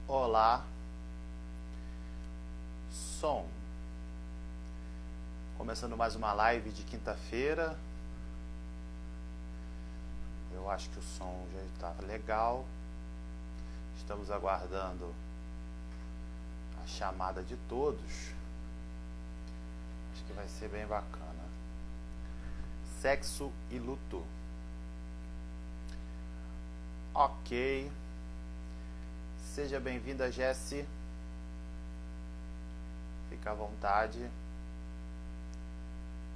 Olá, som. Começando mais uma live de quinta-feira. Eu acho que o som já está legal. Estamos aguardando a chamada de todos. Acho que vai ser bem bacana. Sexo e luto. Ok. Seja bem-vinda, Jessie. Fica à vontade.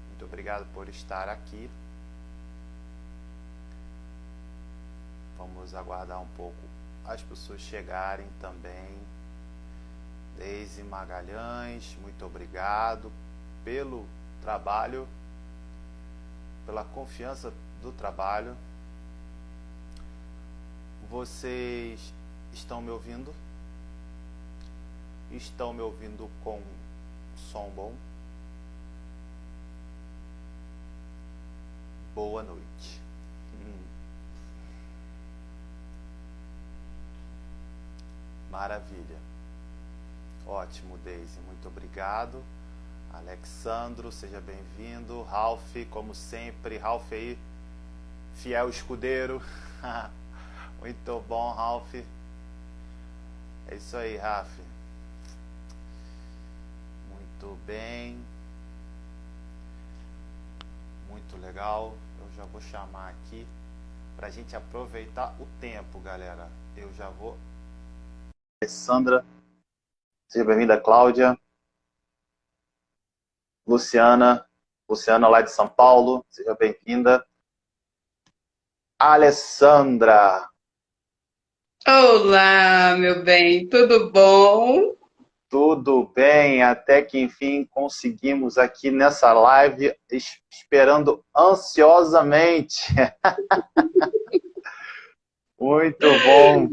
Muito obrigado por estar aqui. Vamos aguardar um pouco as pessoas chegarem também. Deise Magalhães, muito obrigado pelo trabalho, pela confiança do trabalho. Vocês estão me ouvindo? Estão me ouvindo com som bom? Boa noite. Maravilha. Ótimo, Deise. Muito obrigado. Alexandro, seja bem-vindo. Ralph, como sempre. Ralph aí, fiel escudeiro. Muito bom, Ralph. É isso aí, Ralph. Muito bem. Muito legal. Eu já vou chamar aqui pra gente aproveitar o tempo, galera. Eu já vou... Alessandra, seja bem-vinda, Cláudia. Luciana lá de São Paulo, seja bem-vinda. Alessandra. Olá, meu bem, tudo bom? Tudo bem, até que enfim conseguimos aqui nessa live, esperando ansiosamente. Muito bom,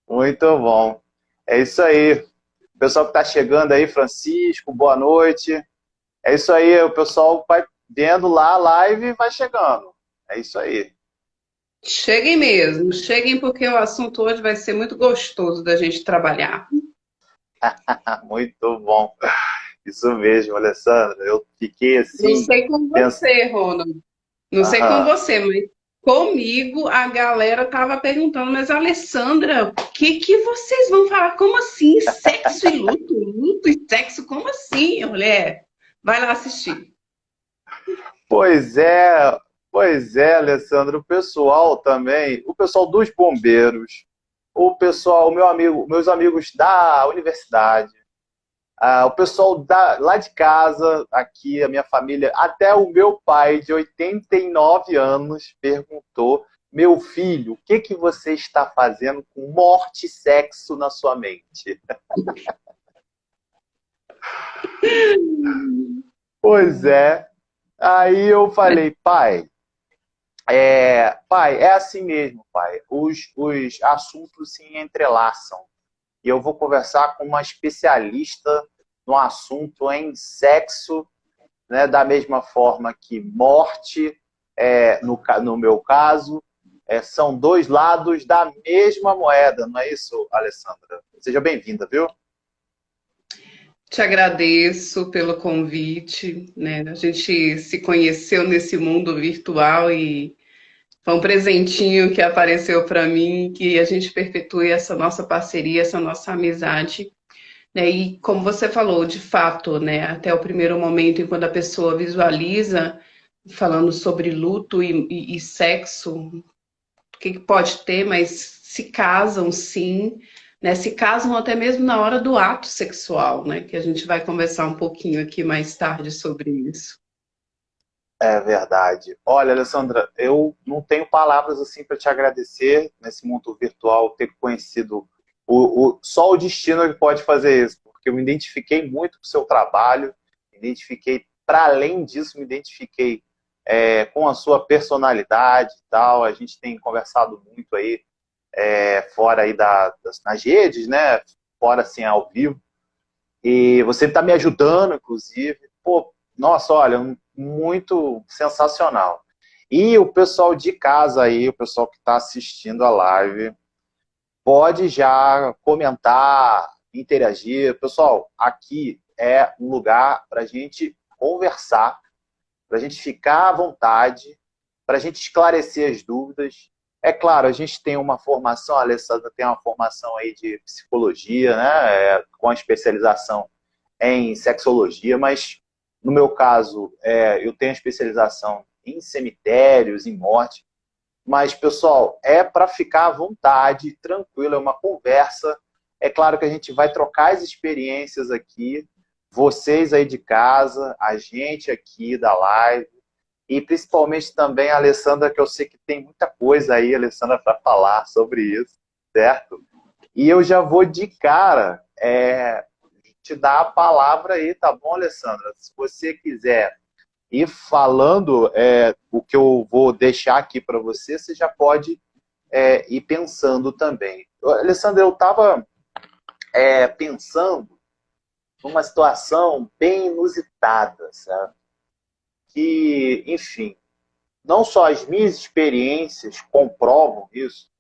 muito bom. É isso aí. O pessoal que está chegando aí, Francisco, boa noite. É isso aí, o pessoal vai vendo lá a live e vai chegando. É isso aí. Cheguem mesmo, cheguem porque o assunto hoje vai ser muito gostoso da gente trabalhar. Muito bom. Isso mesmo, Alessandra. Eu fiquei Não assim, sei com pensando. você, Ronald, não sei com Aham. você, mas comigo a galera tava perguntando, mas Alessandra, o que que vocês vão falar? Como assim? Sexo e luto? Luto e sexo? Como assim, mulher? Vai lá assistir. Pois é, Alessandro, o pessoal também, o pessoal dos bombeiros, o pessoal, meus amigos da universidade, o pessoal lá de casa, aqui, a minha família, até o meu pai, de 89 anos, perguntou: meu filho, o que que você está fazendo com morte e sexo na sua mente? Pois é. Aí eu falei, pai, é assim mesmo, pai. Os assuntos se entrelaçam. E eu vou conversar com uma especialista no assunto em sexo, né, da mesma forma que morte, no meu caso, são dois lados da mesma moeda, não é isso, Alessandra? Seja bem-vinda, viu? Te agradeço pelo convite, né? A gente se conheceu nesse mundo virtual e foi um presentinho que apareceu para mim, que a gente perpetue essa nossa parceria, essa nossa amizade, né? E como você falou, de fato, né? Até o primeiro momento em quando a pessoa visualiza falando sobre luto e sexo, o que que pode ter, mas se casam sim, né? Se casam até mesmo na hora do ato sexual, né? Que a gente vai conversar um pouquinho aqui mais tarde sobre isso. É verdade. Olha, Alessandra, eu não tenho palavras assim para te agradecer nesse mundo virtual, ter conhecido só o destino que pode fazer isso, porque eu me identifiquei muito com o seu trabalho, me identifiquei, para além disso, me identifiquei com a sua personalidade e tal. A gente tem conversado muito aí, fora aí nas redes, né? Fora assim, ao vivo. E você está me ajudando, inclusive. Pô, nossa, olha, muito sensacional. E o pessoal de casa aí, o pessoal que está assistindo a live, pode já comentar, interagir. Pessoal, aqui é um lugar para a gente conversar, para a gente ficar à vontade, para a gente esclarecer as dúvidas. É claro, a gente tem uma formação, a Alessandra tem uma formação aí de psicologia, né, com a especialização em sexologia, mas no meu caso, eu tenho a especialização em cemitérios, em morte. Mas, pessoal, é para ficar à vontade, tranquilo, é uma conversa. É claro que a gente vai trocar as experiências aqui, vocês aí de casa, a gente aqui da live, e principalmente também a Alessandra, que eu sei que tem muita coisa aí, Alessandra, para falar sobre isso, certo? E eu já vou de cara te dar a palavra aí, tá bom, Alessandra? Se você quiser ir falando o que eu vou deixar aqui para você, você já pode ir pensando também. Alessandra, eu estava pensando numa situação bem inusitada, sabe? Que, enfim, não só as minhas experiências comprovam isso,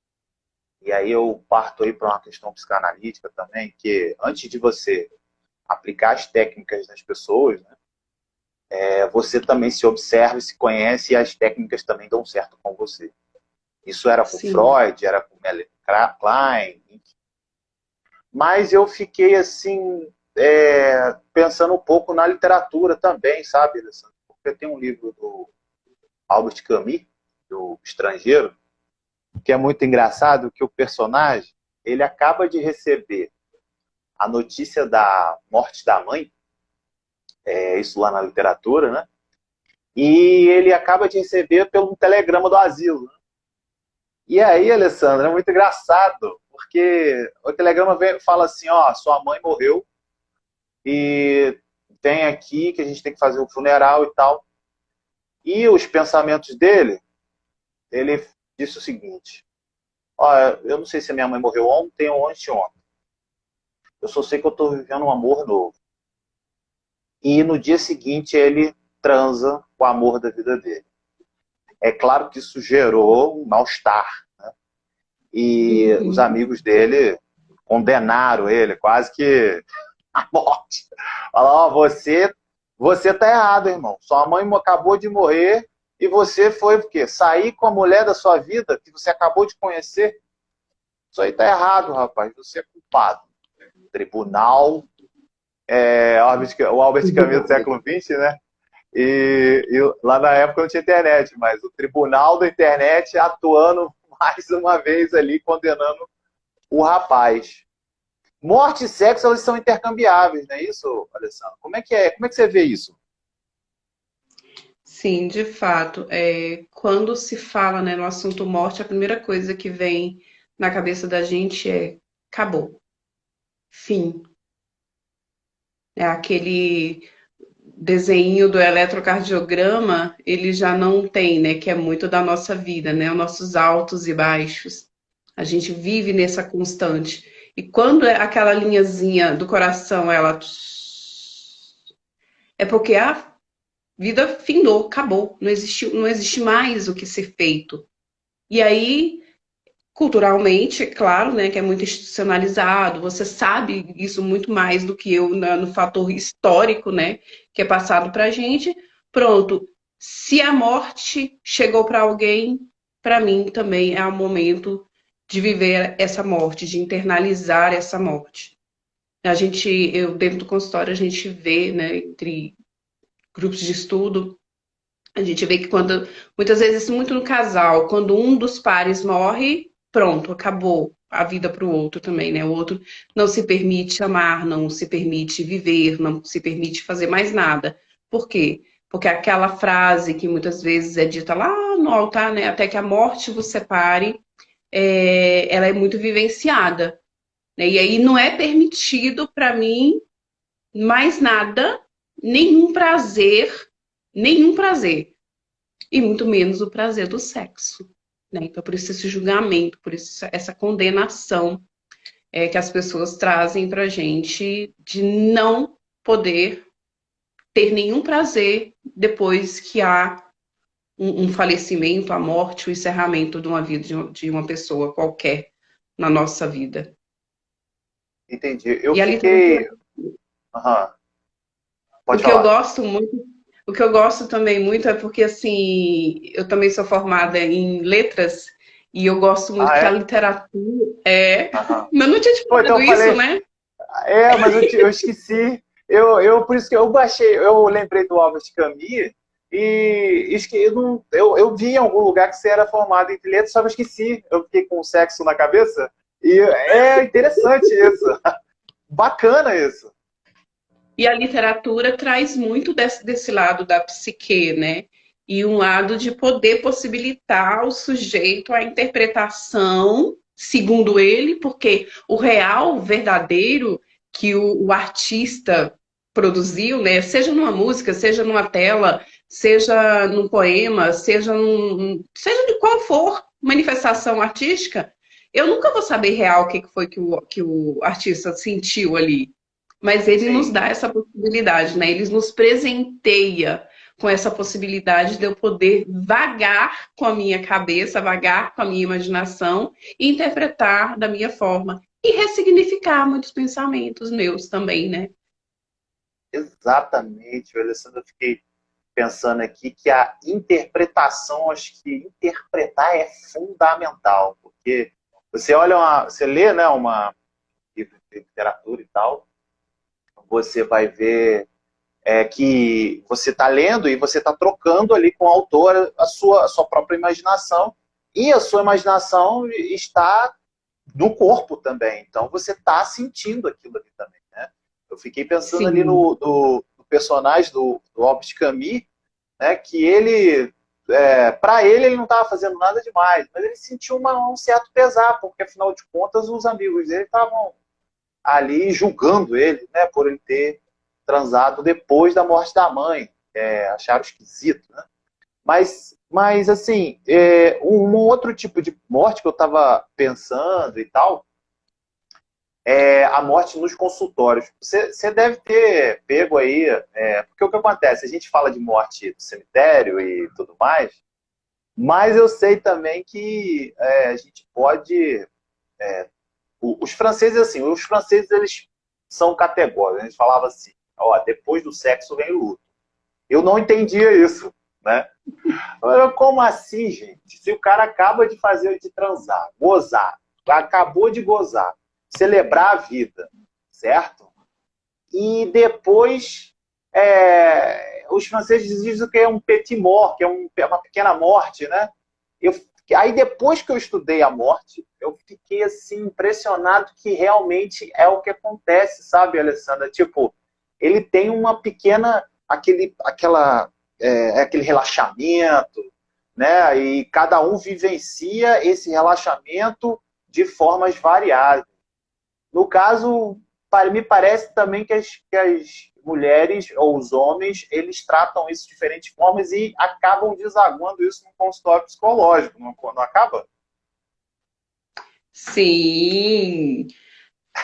e aí eu parto aí para uma questão psicanalítica também, que antes de você aplicar as técnicas nas pessoas, né, você também se observa e se conhece e as técnicas também dão certo com você. Isso era com Sim. Freud, era com Melanie Klein, enfim. Mas eu fiquei assim, pensando um pouco na literatura também, sabe, Alessandro? Porque tem um livro do Albert Camus, do Estrangeiro, que é muito engraçado, que o personagem, ele acaba de receber a notícia da morte da mãe, isso lá na literatura, né? E ele acaba de receber pelo telegrama do asilo. E aí, Alessandra, é muito engraçado, porque o telegrama fala assim, ó, sua mãe morreu e tem aqui que a gente tem que fazer o funeral e tal. E os pensamentos dele, ele disse o seguinte, ó, eu não sei se a minha mãe morreu ontem ou anteontem. Eu só sei que eu estou vivendo um amor novo. E no dia seguinte ele transa com o amor da vida dele. É claro que isso gerou um mal-estar. E os Uhum. amigos dele condenaram ele, quase que à morte. Falaram, ó, você tá errado, irmão. Sua mãe acabou de morrer e você foi o quê? Sair com a mulher da sua vida, que você acabou de conhecer. Isso aí tá errado, rapaz. Você é culpado. Tribunal, o Albert Camus do século XX, né? E lá na época não tinha internet, mas o tribunal da internet atuando mais uma vez ali, condenando o rapaz. Morte e sexo, elas são intercambiáveis, não é isso, Alessandro? Como é que é? Como é que você vê isso? Sim, de fato. Quando se fala, né, no assunto morte, a primeira coisa que vem na cabeça da gente é acabou, fim. É aquele desenho do eletrocardiograma, ele já não tem, né, que é muito da nossa vida, né, os nossos altos e baixos. A gente vive nessa constante. E quando é aquela linhazinha do coração, ela é porque a vida findou, acabou, não existe mais o que ser feito. E aí, culturalmente, é claro, né, que é muito institucionalizado, você sabe isso muito mais do que eu no fator histórico, né, que é passado para a gente. Pronto, se a morte chegou para alguém, para mim também é o momento de viver essa morte, de internalizar essa morte. Eu dentro do consultório, a gente vê, né, entre grupos de estudo, a gente vê que quando, muitas vezes, muito no casal, quando um dos pares morre, pronto, acabou a vida para o outro também, né? O outro não se permite amar, não se permite viver, não se permite fazer mais nada. Por quê? Porque aquela frase que muitas vezes é dita lá no altar, né? Até que a morte vos separe, ela é muito vivenciada, né? E aí não é permitido para mim mais nada, nenhum prazer, nenhum prazer e muito menos o prazer do sexo. Né? Então, por isso esse julgamento, por isso essa condenação que as pessoas trazem para a gente de não poder ter nenhum prazer depois que há um falecimento, a morte, o encerramento de uma vida de uma pessoa qualquer na nossa vida. Entendi. Eu E a literatura, fiquei... Aham. o Pode que eu falar. gosto muito, o que eu gosto também muito é porque, assim, eu também sou formada em letras e eu gosto muito Ah, que a é? literatura é... Aham. Mas eu não tinha te Pô, então falado eu isso, falei... né? Mas eu esqueci. Por isso que eu baixei, eu lembrei do Albert Camus eu, não, eu vi em algum lugar que você era formado em letras, só que eu esqueci. Eu fiquei com sexo na cabeça. E é interessante isso. Bacana isso. E a literatura traz muito desse lado da psique, né? E um lado de poder possibilitar o sujeito à interpretação, segundo ele, porque o real, o verdadeiro que o artista produziu, né? Seja numa música, seja numa tela, seja num poema, seja de qual for manifestação artística, eu nunca vou saber real o que foi que o artista sentiu ali. Mas ele nos Sim, dá essa possibilidade, né? Ele nos presenteia com essa possibilidade de eu poder vagar com a minha cabeça, vagar com a minha imaginação e interpretar da minha forma. E ressignificar muitos pensamentos meus também, né? exatamente. Alessandro, eu fiquei pensando aqui que a interpretação, acho que interpretar é fundamental, porque você lê, né, uma livro de literatura e tal, você vai ver que você está lendo e você está trocando ali com o autor a sua própria imaginação, e a sua imaginação está no corpo também. Então você está sentindo aquilo ali também, né? Eu fiquei pensando ali Sim. no personagem do Albert Camus, né? Que para ele não estava fazendo nada demais, mas ele sentiu um certo pesar, porque afinal de contas os amigos dele estavam ali julgando ele, né? Por ele ter transado depois da morte da mãe. Acharam esquisito, né? Mas assim, um outro tipo de morte que eu estava pensando e tal, é a morte nos consultórios. Você deve ter pego aí, porque o que acontece? A gente fala de morte do cemitério e tudo mais, mas eu sei também que a gente pode... Os franceses, assim, eles são categóricos. Eles falavam assim, ó, depois do sexo vem o luto. Eu não entendia isso, né? Como assim, gente? Se o cara acaba de transar, gozar, acabou de gozar, celebrar a vida, certo? E depois os franceses dizem que é um petit mort, que é uma pequena morte, né? Eu, aí depois que eu estudei a morte, eu fiquei assim impressionado que realmente é o que acontece, sabe, Alessandra? Tipo, ele tem uma pequena, aquele relaxamento, né? E cada um vivencia esse relaxamento de formas variadas. No caso, me parece também que as mulheres ou os homens, eles tratam isso de diferentes formas e acabam desaguando isso num consultório psicológico, não acaba? Sim.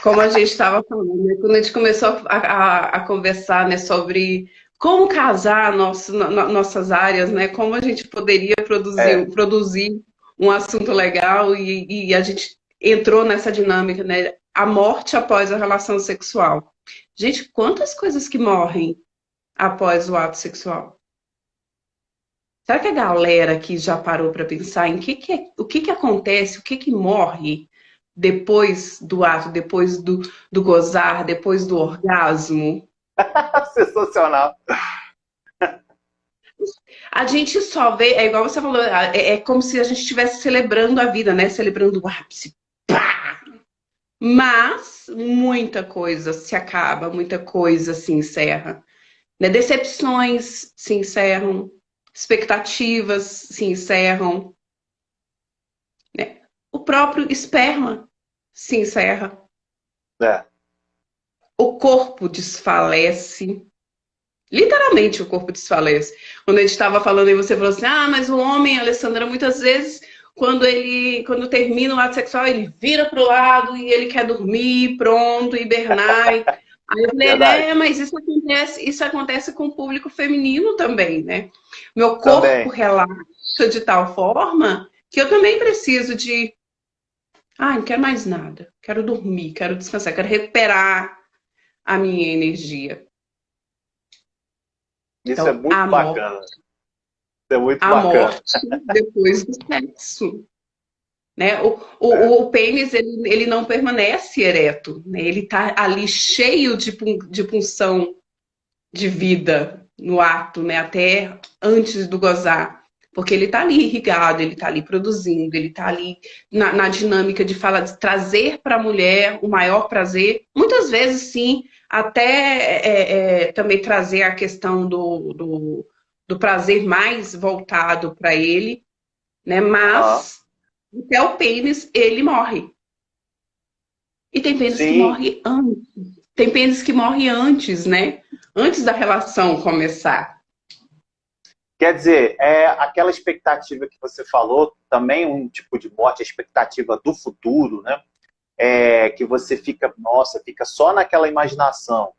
Como a gente estava falando, né? Quando a gente começou a conversar, né, sobre como casar nossas áreas, né, como a gente poderia É, produzir um assunto legal e a gente entrou nessa dinâmica, né, a morte após a relação sexual. Gente, quantas coisas que morrem após o ato sexual? Será que a galera aqui já parou para pensar em o que acontece, o que morre depois do ato, depois do gozar, depois do orgasmo? sensacional. A gente só vê, é igual você falou, é como se a gente estivesse celebrando a vida, né? Celebrando o ápice. Pá! Mas muita coisa se acaba, muita coisa se encerra, né? Decepções se encerram, expectativas se encerram, né? O próprio esperma se encerra, É, o corpo desfalece, literalmente o corpo desfalece. Quando a gente estava falando e você falou assim, ah, mas o homem, Alessandra, muitas vezes, quando termina o ato sexual, ele vira pro lado e ele quer dormir, pronto, hibernar. Aí eu falei, verdade. mas isso acontece com o público feminino também, né? Meu corpo Também. relaxa de tal forma que eu também preciso de Ah, não quero mais nada. Quero dormir, quero descansar, quero recuperar a minha energia. Isso é Então, muito bacana. Isso é muito a bacana. morte depois do sexo. Né? É. O pênis ele não permanece ereto, né? Ele está ali cheio de punção de vida no ato, né? Até antes do gozar. Porque ele está ali irrigado, ele está ali produzindo, ele está ali na dinâmica de falar, de trazer para a mulher o maior prazer. Muitas vezes, sim, até também trazer a questão do prazer mais voltado para ele, né? Aham. Mas até o pênis, ele morre. E tem pênis que Sim, morre antes. Tem pênis que morre antes, né? Antes da relação começar. quer dizer, é aquela expectativa que você falou, também um tipo de morte, a expectativa do futuro, né? Que você fica, nossa, fica só naquela imaginação,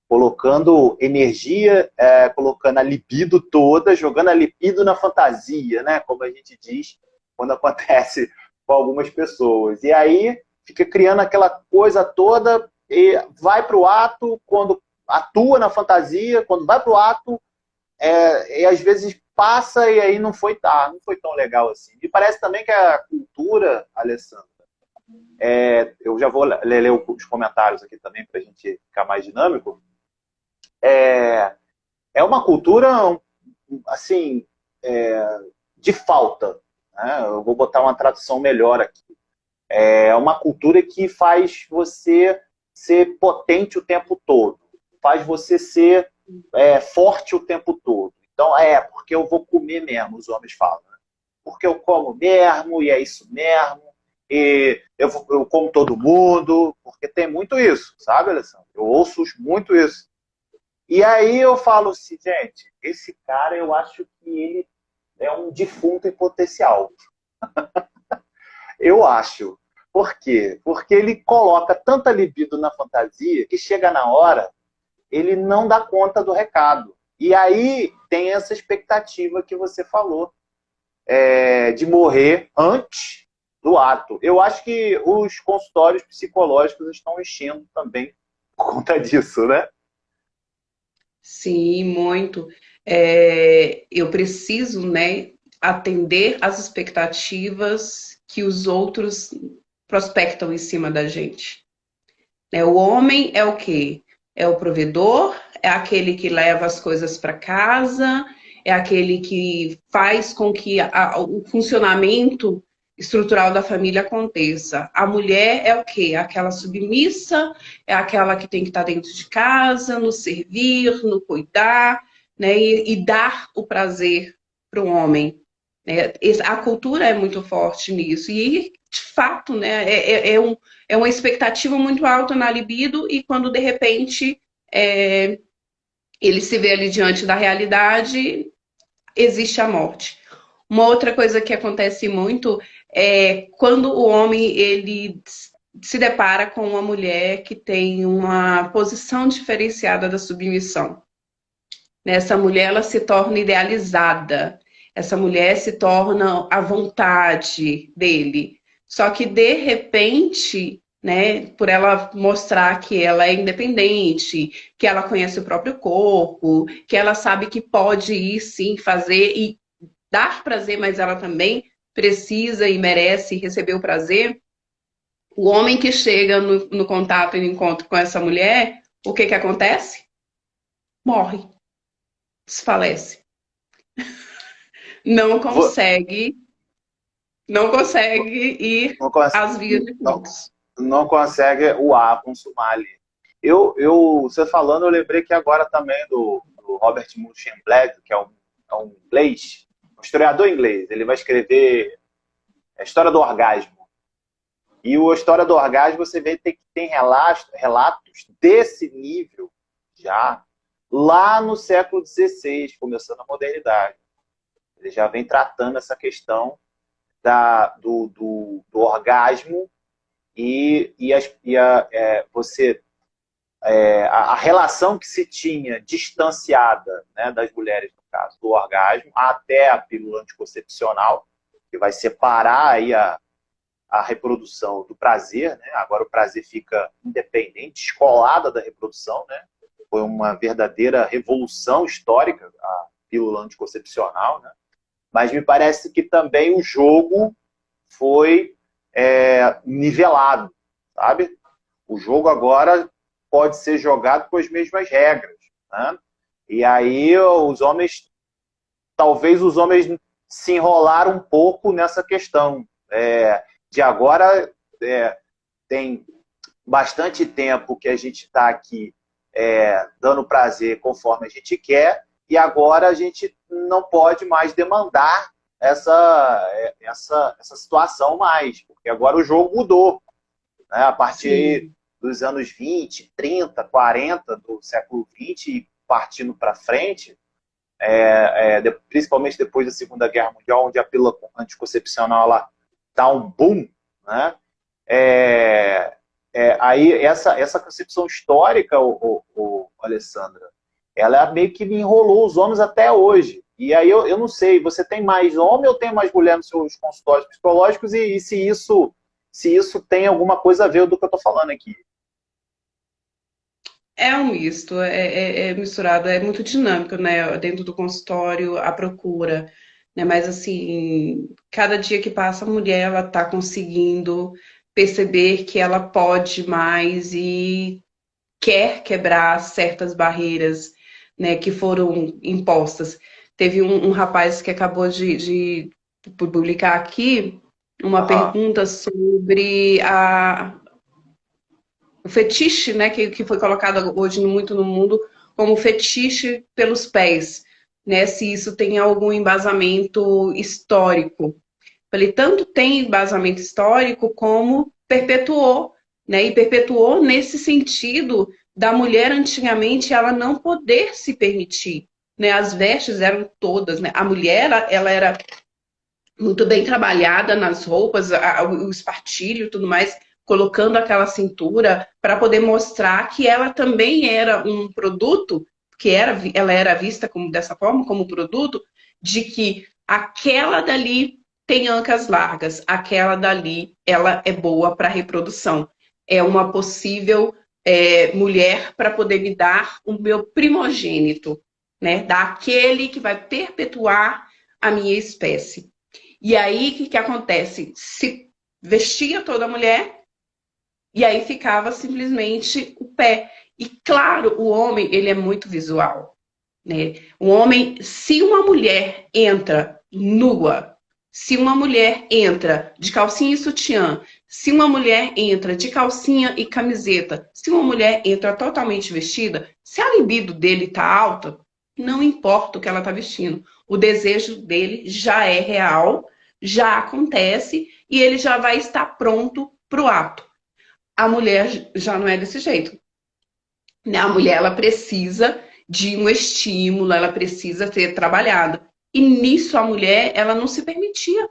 colocando energia, colocando a libido toda, jogando a libido na fantasia, né? Como a gente diz quando acontece com algumas pessoas. E aí fica criando aquela coisa toda e vai para o ato, quando atua na fantasia, quando vai para o ato, e às vezes passa e aí não foi tão legal assim. E parece também que a cultura, Alessandra, eu já vou ler os comentários aqui também para a gente ficar mais dinâmico, é, é uma cultura, assim, de falta. Né? Eu vou botar uma tradução melhor aqui. É uma cultura que faz você ser potente o tempo todo, faz você ser forte o tempo todo. Então, porque eu vou comer mesmo, os homens falam. Né? Porque eu como mesmo, e é isso mesmo, e eu como todo mundo, porque tem muito isso, sabe, Alessandro? Eu ouço muito isso. E aí eu falo assim, gente, esse cara eu acho que ele é um defunto em potencial. Eu acho. Por quê? Porque ele coloca tanta libido na fantasia que chega na hora, ele não dá conta do recado. E aí tem essa expectativa que você falou, de morrer antes do ato. Eu acho que os consultórios psicológicos estão enchendo também por conta disso, né? Sim, muito. Eu preciso, né, atender às expectativas que os outros prospectam em cima da gente. O homem é o quê? É o provedor, é aquele que leva as coisas para casa, é aquele que faz com que o funcionamento estrutural da família aconteça. A mulher é o quê? Aquela submissa, é aquela que tem que estar dentro de casa, no servir, no cuidar, né? E dar o prazer para o homem. Né? A cultura é muito forte nisso. E, de fato, né, é uma expectativa muito alta na libido e quando, de repente, ele se vê ali diante da realidade, existe a morte. Uma outra coisa que acontece muito é quando o homem ele se depara com uma mulher que tem uma posição diferenciada da submissão. Essa mulher ela se torna idealizada, essa mulher se torna a vontade dele. Só que de repente, né, por ela mostrar que ela é independente, que ela conhece o próprio corpo, que ela sabe que pode ir sim fazer e dar prazer, mas ela também precisa e merece receber o prazer. O homem que chega no contato e no encontro com essa mulher, o que que acontece? Morre, desfalece. Não consegue, não consegue ir Não, cons às vias de não, cruz. não consegue consumar ali. Você falando, eu lembrei que agora também do Robert Muschenblag, que é um inglês, um historiador inglês, ele vai escrever a história do orgasmo. E a história do orgasmo, você vê que tem relatos desse nível já lá no século XVI, começando a modernidade. Ele já vem tratando essa questão do orgasmo a relação que se tinha distanciada, né, das mulheres, no caso, do orgasmo, até a pílula anticoncepcional, que vai separar aí a reprodução do prazer, né? Agora o prazer fica independente, descolada da reprodução, né? Foi uma verdadeira revolução histórica a pílula anticoncepcional, né? Mas me parece que também o jogo foi nivelado, sabe? O jogo agora pode ser jogado com as mesmas regras, né? E aí talvez os homens se enrolaram um pouco nessa questão. De agora, tem bastante tempo que a gente está aqui dando prazer conforme a gente quer, e agora a gente não pode mais demandar essa situação mais, porque agora o jogo mudou, né? A partir dos anos 20, 30, 40 do século XX e partindo para frente, principalmente depois da Segunda Guerra Mundial, onde a pílula anticoncepcional dá um boom, né? Aí essa concepção histórica, Alessandra, ela meio que me enrolou os homens até hoje. E aí eu não sei, você tem mais homem ou tem mais mulher nos seus consultórios psicológicos, e se isso tem alguma coisa a ver do que eu estou falando aqui? É um misto, é misturado, é muito dinâmico, né? Dentro do consultório, a procura, né? Mas assim, cada dia que passa, a mulher ela tá conseguindo perceber que ela pode mais e quer quebrar certas barreiras, né, que foram impostas. Teve um rapaz que acabou de publicar aqui uma pergunta sobre o fetiche, né, que foi colocado hoje muito no mundo como fetiche pelos pés, né, se isso tem algum embasamento histórico. Falei, tanto tem embasamento histórico como perpetuou, né, e perpetuou nesse sentido da mulher antigamente ela não poder se permitir, né, as vestes eram todas, né, a mulher ela era muito bem trabalhada nas roupas, o espartilho e tudo mais, colocando aquela cintura para poder mostrar que ela também era um produto, ela era vista como dessa forma, como produto, de que aquela dali tem ancas largas, aquela dali ela é boa para reprodução. É uma possível mulher para poder me dar o meu primogênito, né? Daquele que vai perpetuar a minha espécie. E aí, o que acontece? Se vestia toda a mulher e aí ficava simplesmente o pé. E claro, o homem, ele é muito visual, né? O homem, se uma mulher entra nua, se uma mulher entra de calcinha e sutiã, se uma mulher entra de calcinha e camiseta, se uma mulher entra totalmente vestida, se a libido dele tá alta, não importa o que ela tá vestindo. O desejo dele já é real, já acontece e ele já vai estar pronto para o ato. A mulher já não é desse jeito, né? A mulher ela precisa de um estímulo, ela precisa ser trabalhada. E nisso a mulher ela não se permitia,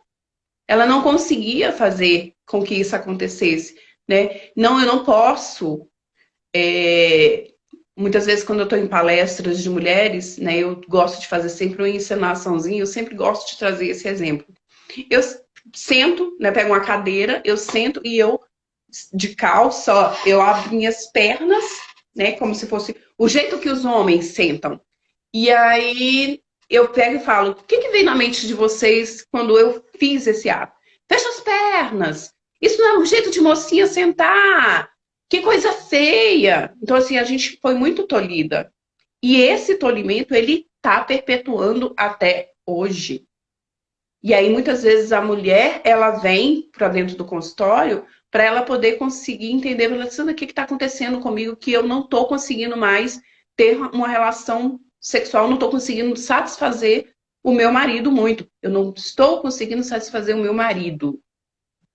ela não conseguia fazer com que isso acontecesse, né? Não, eu não posso. Muitas vezes quando eu estou em palestras de mulheres, né, eu gosto de fazer sempre uma encenaçãozinha, eu sempre gosto de trazer esse exemplo. Eu sento, né, pego uma cadeira, eu sento e eu, de calça, eu abro minhas pernas, né, como se fosse o jeito que os homens sentam. E aí eu pego e falo, o que vem na mente de vocês quando eu fiz esse ato? Fecha as pernas. Isso não é um jeito de mocinha sentar. Que coisa feia. Então, assim, a gente foi muito tolhida. E esse tolimento, ele tá perpetuando até hoje. E aí, muitas vezes, a mulher, ela vem para dentro do consultório para ela poder conseguir entender, Alessandra, o que está acontecendo comigo, que eu não estou conseguindo mais ter uma relação sexual, não estou conseguindo satisfazer o meu marido muito. Eu não estou conseguindo satisfazer o meu marido.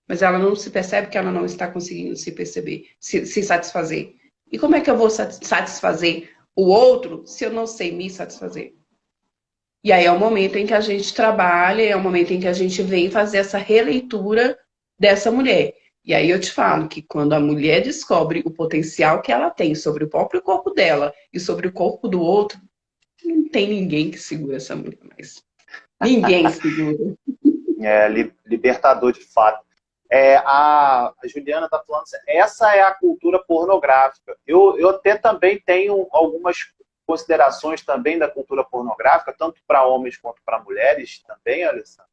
Mas ela não se percebe que ela não está conseguindo se perceber, se satisfazer. E como é que eu vou satisfazer o outro se eu não sei me satisfazer? E aí é o momento em que a gente trabalha, é o momento em que a gente vem fazer essa releitura dessa mulher. E aí eu te falo que quando a mulher descobre o potencial que ela tem sobre o próprio corpo dela e sobre o corpo do outro, não tem ninguém que segura essa mulher mais. Ninguém segura. Libertador de fato. A Juliana está falando, essa é a cultura pornográfica. Eu até também tenho algumas considerações também da cultura pornográfica, tanto para homens quanto para mulheres também, Alessandra,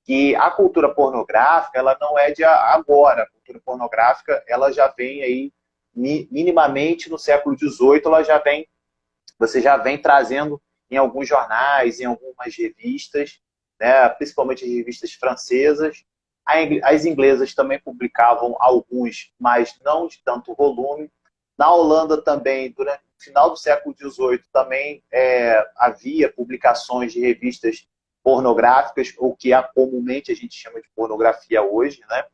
que a cultura pornográfica, ela não é de agora. A cultura pornográfica, ela já vem aí, minimamente no século XVIII, você já vem trazendo em alguns jornais, em algumas revistas, né, principalmente as revistas francesas. As inglesas também publicavam alguns, mas não de tanto volume. Na Holanda também, durante o final do século XVIII, também havia publicações de revistas pornográficas, o que comumente a gente chama de pornografia hoje, né?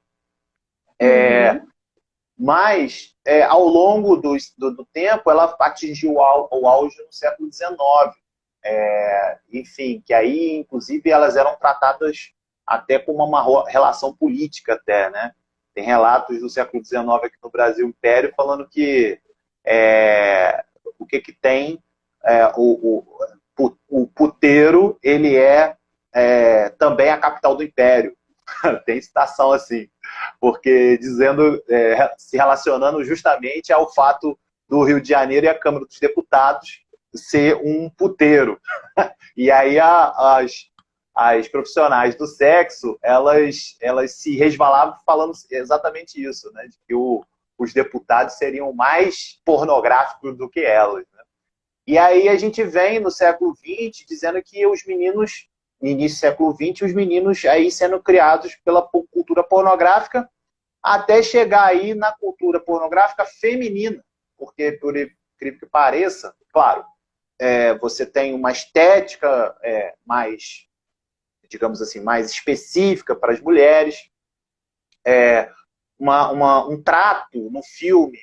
Mas, ao longo do tempo, ela atingiu o auge no século XIX. Enfim, que aí, inclusive, elas eram tratadas até como uma relação política, até, né? Tem relatos do século XIX aqui no Brasil Império falando que o que tem o puteiro, ele também a capital do Império. Tem citação assim, porque dizendo, se relacionando justamente ao fato do Rio de Janeiro e a Câmara dos Deputados ser um puteiro. E aí as profissionais do sexo, elas se resvalavam falando exatamente isso, né? De que os deputados seriam mais pornográficos do que elas, né? E aí a gente vem no século XX dizendo que os meninos, no início do século XX, os meninos aí sendo criados pela cultura pornográfica, até chegar aí na cultura pornográfica feminina, porque, por incrível que pareça, claro, você tem uma estética mais, digamos assim, mais específica para as mulheres, um trato no filme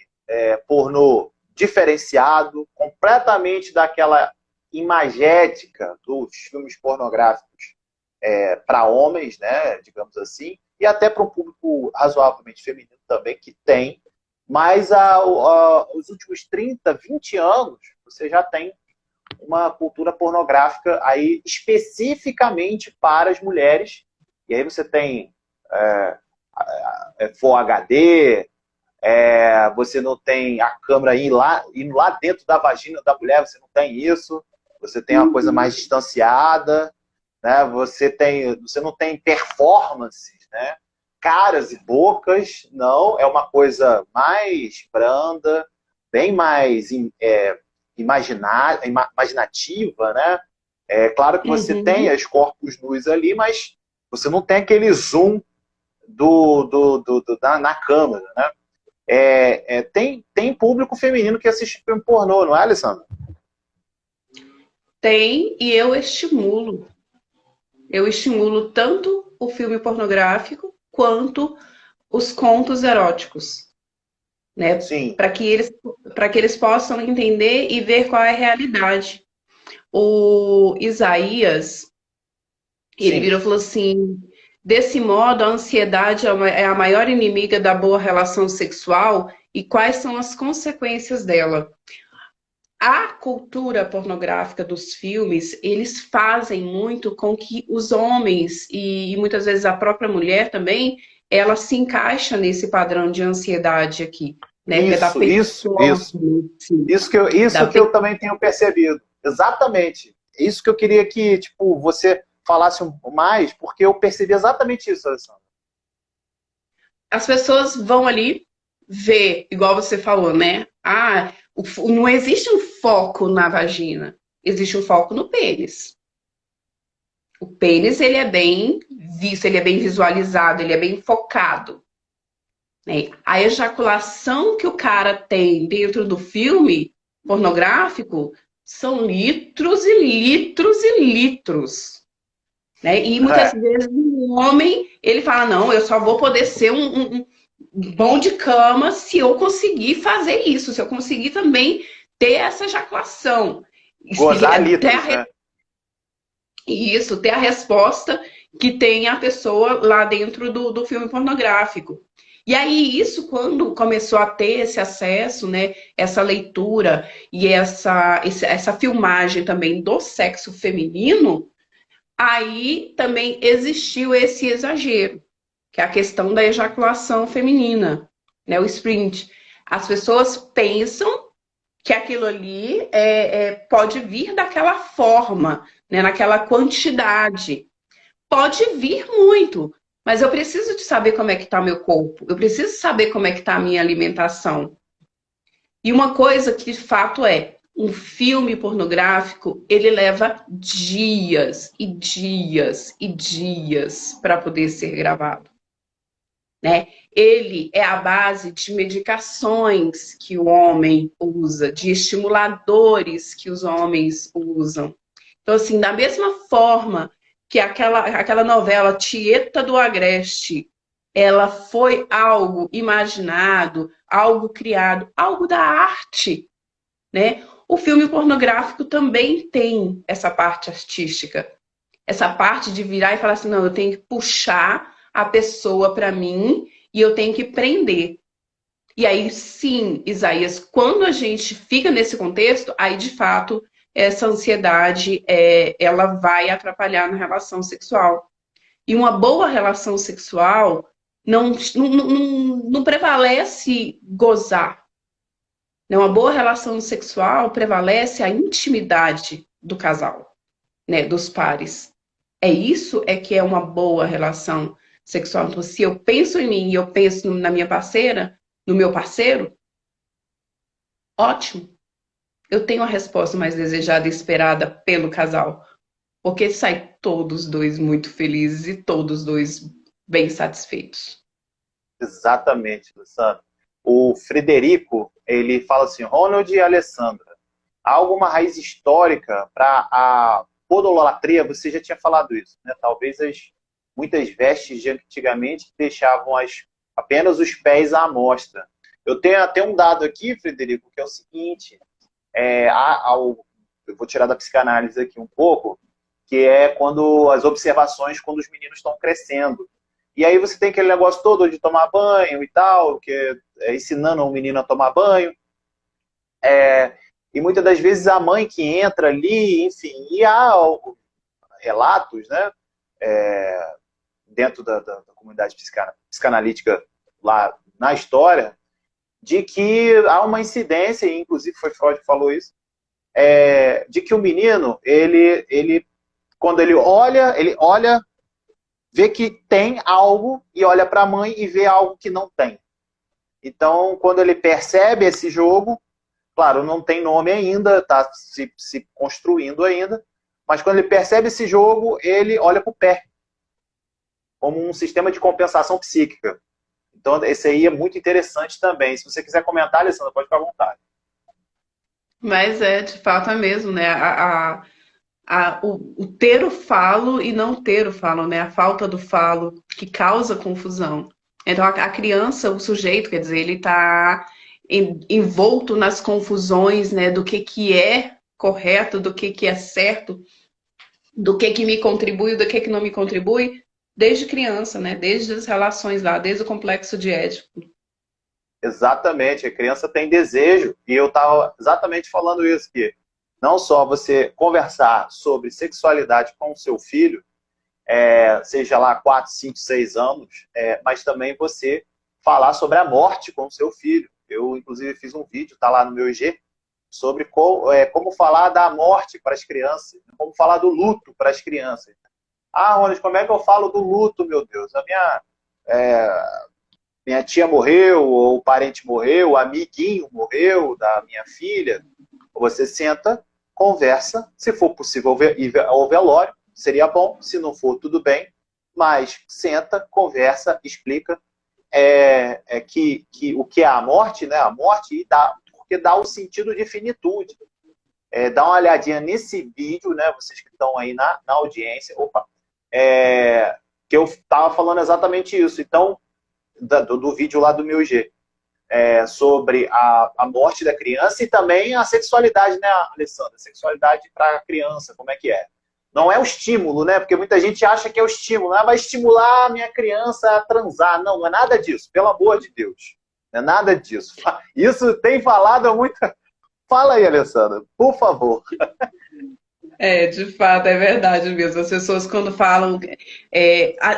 pornô diferenciado, completamente daquela imagética dos filmes pornográficos para homens, né, digamos assim, e até para um público razoavelmente feminino também, que tem, mas os últimos 30, 20 anos, você já tem uma cultura pornográfica aí especificamente para as mulheres, e aí você tem Full HD, você não tem a câmera indo lá dentro da vagina da mulher, você não tem isso, você tem uma coisa mais distanciada, né? Você não tem performances, né? Caras e bocas, não, é uma coisa mais branda, bem mais imaginativa, né? Claro que você tem os corpos nus ali, mas você não tem aquele zoom na câmera, né? Tem público feminino que assiste filme pornô, não é, Alessandra? Tem, e eu estimulo. Eu estimulo tanto o filme pornográfico quanto os contos eróticos, né? Sim. Para que eles possam entender e ver qual é a realidade. O Isaías, ele virou e falou assim: desse modo, a ansiedade é a maior inimiga da boa relação sexual e quais são as consequências dela? A cultura pornográfica dos filmes, eles fazem muito com que os homens, e muitas vezes a própria mulher também, ela se encaixa nesse padrão de ansiedade aqui. Né? Isso que eu também tenho percebido. Exatamente. Isso que eu queria que você falasse mais, porque eu percebi exatamente isso, Alessandra. As pessoas vão ali ver, igual você falou, né? Não existe um foco na vagina, existe um foco no pênis. O pênis, ele é bem visto, ele é bem visualizado, ele é bem focado. Né? A ejaculação que o cara tem dentro do filme pornográfico são litros e litros e litros. Né? E muitas vezes o homem, ele fala, não, eu só vou poder ser um bom de cama se eu conseguir fazer isso, se eu conseguir também ter essa ejaculação. Gozar litros, né? Isso, ter a resposta que tem a pessoa lá dentro do filme pornográfico. E aí, isso, quando começou a ter esse acesso, né, essa leitura e essa filmagem também do sexo feminino, aí também existiu esse exagero. que é a questão da ejaculação feminina, né? O sprint. As pessoas pensam que aquilo ali pode vir daquela forma, né? Naquela quantidade. Pode vir muito, mas eu preciso de saber como é que está meu corpo. Eu preciso saber como é que está a minha alimentação. E uma coisa que de fato um filme pornográfico, ele leva dias e dias e dias para poder ser gravado, né? Ele é a base de medicações que o homem usa, de estimuladores que os homens usam. Então, assim, da mesma forma que aquela novela Tieta do Agreste, ela foi algo imaginado, algo criado, algo da arte, né? O filme pornográfico também tem essa parte artística, essa parte de virar e falar assim, não, eu tenho que puxar a pessoa para mim e eu tenho que prender. E aí, sim, Isaías, quando a gente fica nesse contexto, aí de fato essa ansiedade ela vai atrapalhar na relação sexual. E uma boa relação sexual não prevalece gozar. Né? Uma boa relação sexual prevalece a intimidade do casal, né? Dos pares. Isso que é uma boa relação sexual. Então, se eu penso em mim e eu penso na minha parceira, no meu parceiro, ótimo. Eu tenho a resposta mais desejada e esperada pelo casal. Porque sai todos dois muito felizes e todos dois bem satisfeitos. Exatamente, Luciano. O Frederico, ele fala assim, Ronald e Alessandra, há alguma raiz histórica para a podolatria? Você já tinha falado isso, né? Talvez muitas vestes de antigamente deixavam apenas os pés à amostra. Eu tenho até um dado aqui, Frederico, que é o seguinte, eu vou tirar da psicanálise aqui um pouco, que é quando as observações quando os meninos estão crescendo. E aí você tem aquele negócio todo de tomar banho e tal, que ensinando o menino a tomar banho. E muitas das vezes a mãe que entra ali, enfim, e há relatos, né, dentro da comunidade psicanalítica lá na história, de que há uma incidência, e inclusive foi Freud que falou isso, de que o menino, ele quando ele olha, vê que tem algo e olha para a mãe e vê algo que não tem. Então, quando ele percebe esse jogo, claro, não tem nome ainda, está se construindo ainda, mas quando ele percebe esse jogo, ele olha para o pé, como um sistema de compensação psíquica. Então, esse aí é muito interessante também. Se você quiser comentar, Alessandra, pode ficar à vontade. Mas de fato é mesmo, né? O ter o falo e não ter o falo, né? A falta do falo que causa confusão. Então, a criança, o sujeito, quer dizer, ele está envolto nas confusões, né? Do que é correto, do que é certo, do que me contribui, do que não me contribui, desde criança, né? Desde as relações lá, desde o complexo de Édipo. Exatamente, a criança tem desejo, e eu estava exatamente falando isso, que não só você conversar sobre sexualidade com o seu filho, seja lá 4, 5, 6 anos, mas também você falar sobre a morte com o seu filho. Eu, inclusive, fiz um vídeo, está lá no meu IG, sobre como falar da morte para as crianças, como falar do luto para as crianças. Ah, Ronald, como é que eu falo do luto, meu Deus? Minha tia morreu, ou o parente morreu, o amiguinho morreu da minha filha. Você senta, conversa, se for possível ir ao velório, seria bom, se não for, tudo bem, mas senta, conversa, explica que o que é a morte, né? A morte porque dá o sentido de finitude. Dá uma olhadinha nesse vídeo, né? Vocês que estão aí na audiência, que eu estava falando exatamente isso. Então, do vídeo lá do meu G, sobre a morte da criança e também a sexualidade, né, Alessandra? A sexualidade para a criança, como é que é? Não é o estímulo, né? Porque muita gente acha que é o estímulo. Vai estimular a minha criança a transar. Não, não é nada disso, pelo amor de Deus. Não é nada disso. Isso tem falado muito. Fala aí, Alessandra, por favor. De fato, é verdade mesmo. As pessoas quando falam.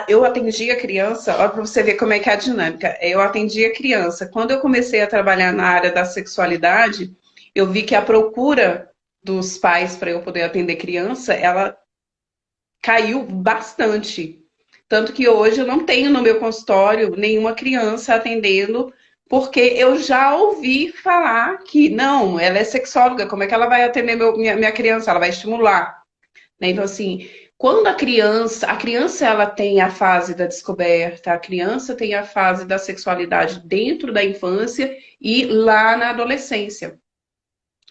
Eu atendia criança, olha para você ver como é que é a dinâmica. Eu atendia criança. Quando eu comecei a trabalhar na área da sexualidade, eu vi que a procura dos pais para eu poder atender criança, ela caiu bastante. Tanto que hoje eu não tenho no meu consultório nenhuma criança atendendo, porque eu já ouvi falar que não, ela é sexóloga, como é que ela vai atender minha criança? Ela vai estimular, né? Então, assim, quando a criança ela tem a fase da descoberta, a criança tem a fase da sexualidade dentro da infância e lá na adolescência.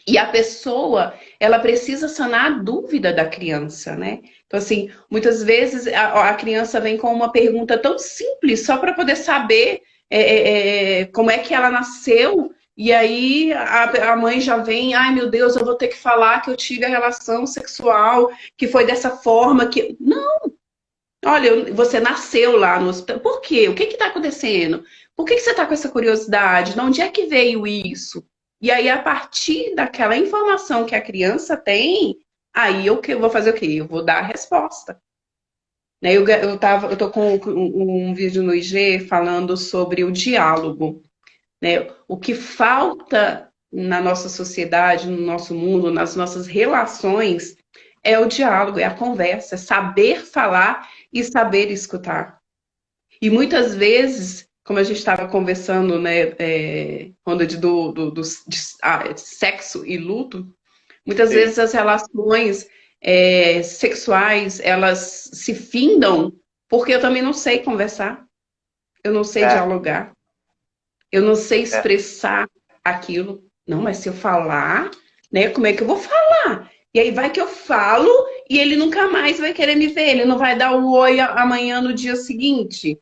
E a pessoa, ela precisa sanar a dúvida da criança, né? Então, assim, muitas vezes a criança vem com uma pergunta tão simples, só para poder saber como é que ela nasceu, e aí a mãe já vem, ai meu Deus, eu vou ter que falar que eu tive a relação sexual, que foi dessa forma, que... Não, olha, você nasceu lá no hospital, por quê? O que está acontecendo? Por que você está com essa curiosidade? De onde é que veio isso? E aí, a partir daquela informação que a criança tem, aí eu vou fazer o quê? Eu vou dar a resposta. Né? Eu tô com um vídeo no IG falando sobre o diálogo. Né? O que falta na nossa sociedade, no nosso mundo, nas nossas relações, é o diálogo, é a conversa, é saber falar e saber escutar. E muitas vezes, como a gente estava conversando, né, quando de sexo e luto, muitas Sim. vezes as relações sexuais, elas se findam porque eu também não sei conversar, eu não sei É, dialogar, eu não sei é. expressar aquilo. Não, mas se eu falar, né, como é que eu vou falar? E aí vai que eu falo e ele nunca mais vai querer me ver, ele não vai dar o oi amanhã no dia seguinte.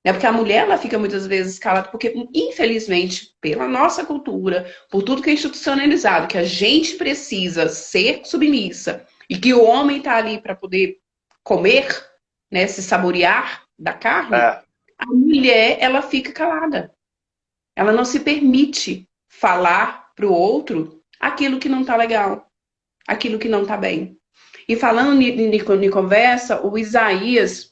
Né? Porque a mulher ela fica muitas vezes calada, porque, infelizmente, pela nossa cultura, por tudo que é institucionalizado, que a gente precisa ser submissa e que o homem está ali para poder comer, né, se saborear da carne, É. a mulher ela fica calada. Ela não se permite falar para o outro aquilo que não está legal, aquilo que não está bem. E falando em conversa, o Isaías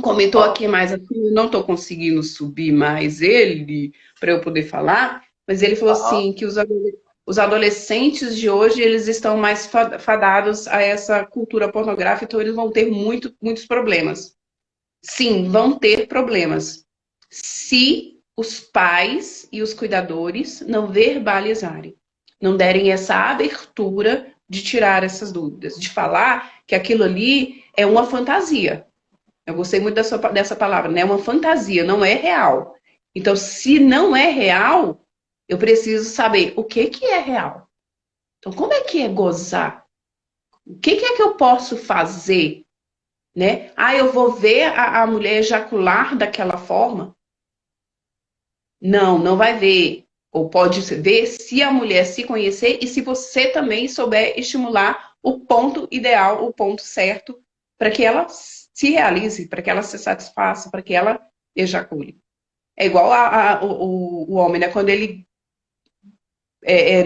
comentou Fala. aqui mais assim, eu não estou conseguindo subir mais ele para eu poder falar, mas ele falou Aham. assim que os adolescentes de hoje eles estão mais fadados a essa cultura pornográfica, então eles vão ter muitos problemas. Sim, vão ter problemas. Se os pais e os cuidadores não verbalizarem, não derem essa abertura de tirar essas dúvidas, de falar que aquilo ali é uma fantasia. Eu gostei muito dessa palavra, né? É uma fantasia, não é real. Então, se não é real, eu preciso saber o que que é real. Então, como é que é gozar? O que que é que eu posso fazer, né? Ah, eu vou ver a mulher ejacular daquela forma? Não, não vai ver. Ou pode ver se a mulher se conhecer e se você também souber estimular o ponto ideal, o ponto certo, para que ela se realize, para que ela se satisfaça, para que ela ejacule. É igual o homem, né? Quando ele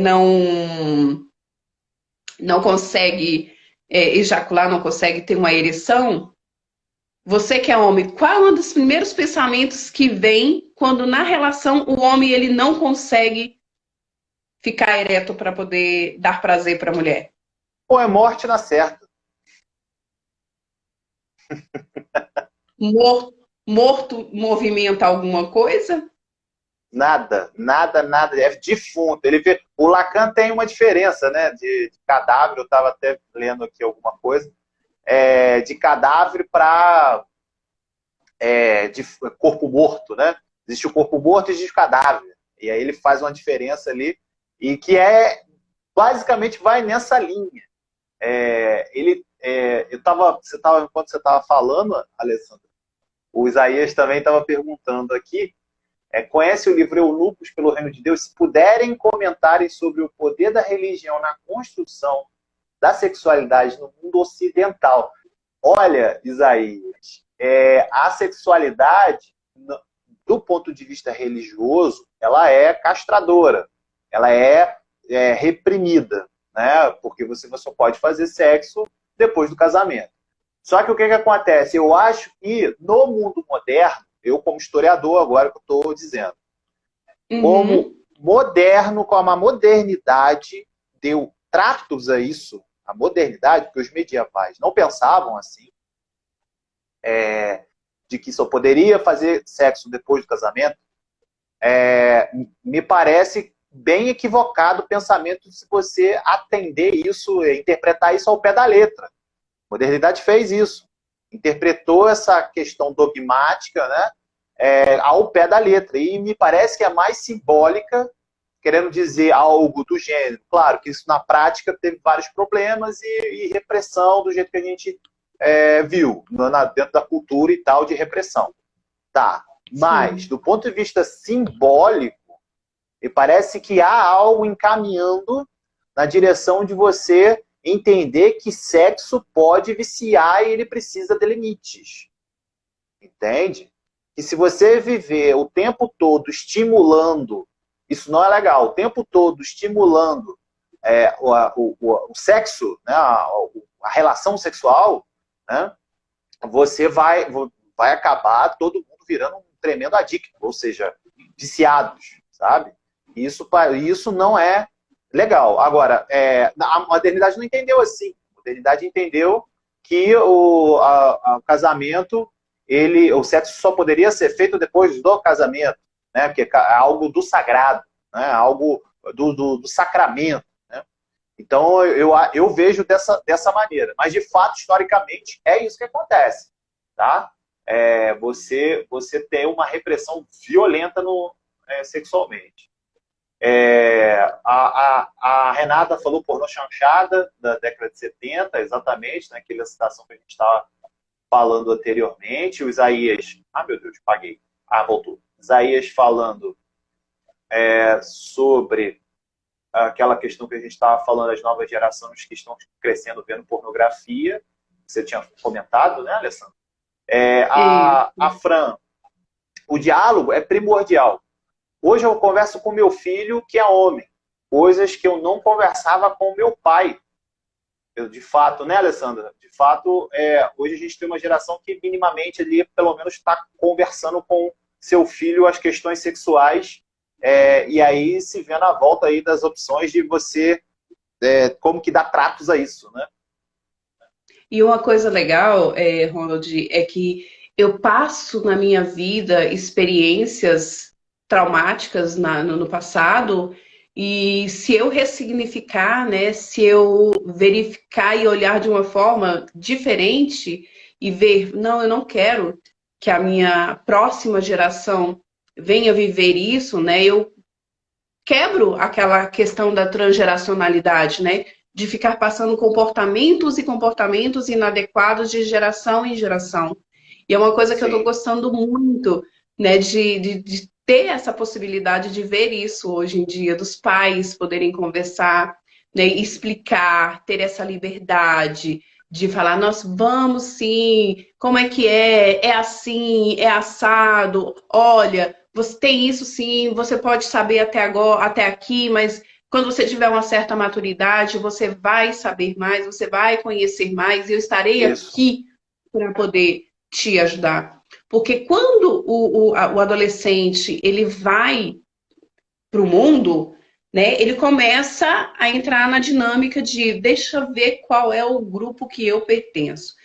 não consegue ejacular, não consegue ter uma ereção, você que é homem, qual é um dos primeiros pensamentos que vem quando na relação o homem ele não consegue ficar ereto para poder dar prazer para a mulher? Ou é morte na certa. Morto movimenta alguma coisa? Nada, nada, nada. É defunto. O Lacan tem uma diferença, né? De cadáver, eu estava até lendo aqui alguma coisa, de cadáver para de corpo morto, né? Existe o corpo morto e existe o cadáver. E aí ele faz uma diferença ali, e que basicamente vai nessa linha. Enquanto você estava falando, Alessandro, o Isaías também estava perguntando aqui, conhece o livro Eunucos pelo Reino de Deus? Se puderem comentarem sobre o poder da religião na construção da sexualidade no mundo ocidental. Olha, Isaías, a sexualidade, do ponto de vista religioso, ela é castradora, ela é reprimida, né? Porque você só pode fazer sexo depois do casamento. Só que o que acontece? Eu acho que no mundo moderno, eu como historiador agora que eu estou dizendo, como moderno, como a modernidade deu tratos a isso, a modernidade, porque os medievais não pensavam assim, de que só poderia fazer sexo depois do casamento, me parece bem equivocado o pensamento se você atender isso, interpretar isso ao pé da letra. A modernidade fez isso. Interpretou essa questão dogmática, né, ao pé da letra. E me parece que é mais simbólica, querendo dizer algo do gênero. Claro que isso na prática teve vários problemas e repressão do jeito que a gente viu, dentro da cultura e tal, de repressão. Tá. Mas, do ponto de vista simbólico, me parece que há algo encaminhando na direção de você entender que sexo pode viciar e ele precisa de limites. Entende? E se você viver o tempo todo estimulando, isso não é legal, o tempo todo estimulando o sexo, né, a relação sexual, né, você vai acabar todo mundo virando um tremendo adicto, ou seja, viciados, sabe? Isso não é legal. Agora, a modernidade não entendeu assim. A modernidade entendeu que o casamento, o sexo só poderia ser feito depois do casamento, né? Porque é algo do sagrado, né? Algo do sacramento. Né? Então, eu vejo dessa maneira. Mas, de fato, historicamente, é isso que acontece. Tá? Você tem uma repressão violenta sexualmente. A Renata falou pornô chanchada da década de 70, exatamente, naquela citação que a gente estava falando anteriormente. O Isaías, meu Deus, paguei. Voltou. Isaías falando sobre aquela questão que a gente estava falando das novas gerações que estão crescendo vendo pornografia. Você tinha comentado, né, Alessandra? A Fran, o diálogo é primordial. Hoje eu converso com meu filho, que é homem. Coisas que eu não conversava com meu pai. De fato, né, Alessandra? De fato, hoje a gente tem uma geração que minimamente ali, pelo menos, está conversando com seu filho as questões sexuais. E aí se vê na volta aí das opções de você, como que dá tratos a isso, né? E uma coisa legal, Ronald, é que eu passo na minha vida experiências traumáticas no passado, e se eu ressignificar, né, se eu verificar e olhar de uma forma diferente e ver, não, eu não quero que a minha próxima geração venha viver isso, né, eu quebro aquela questão da transgeracionalidade, né, de ficar passando comportamentos e comportamentos inadequados de geração em geração. E é uma coisa que eu estou gostando muito, né, de ter essa possibilidade de ver isso hoje em dia, dos pais poderem conversar, né, explicar, ter essa liberdade de falar, nós vamos sim, como é que é assim, é assado, olha, você tem isso sim, você pode saber até agora, até aqui, mas quando você tiver uma certa maturidade, você vai saber mais, você vai conhecer mais, e eu estarei aqui para poder te ajudar. Porque quando o adolescente ele vai para o mundo, né, ele começa a entrar na dinâmica de deixa eu ver qual é o grupo que eu pertenço.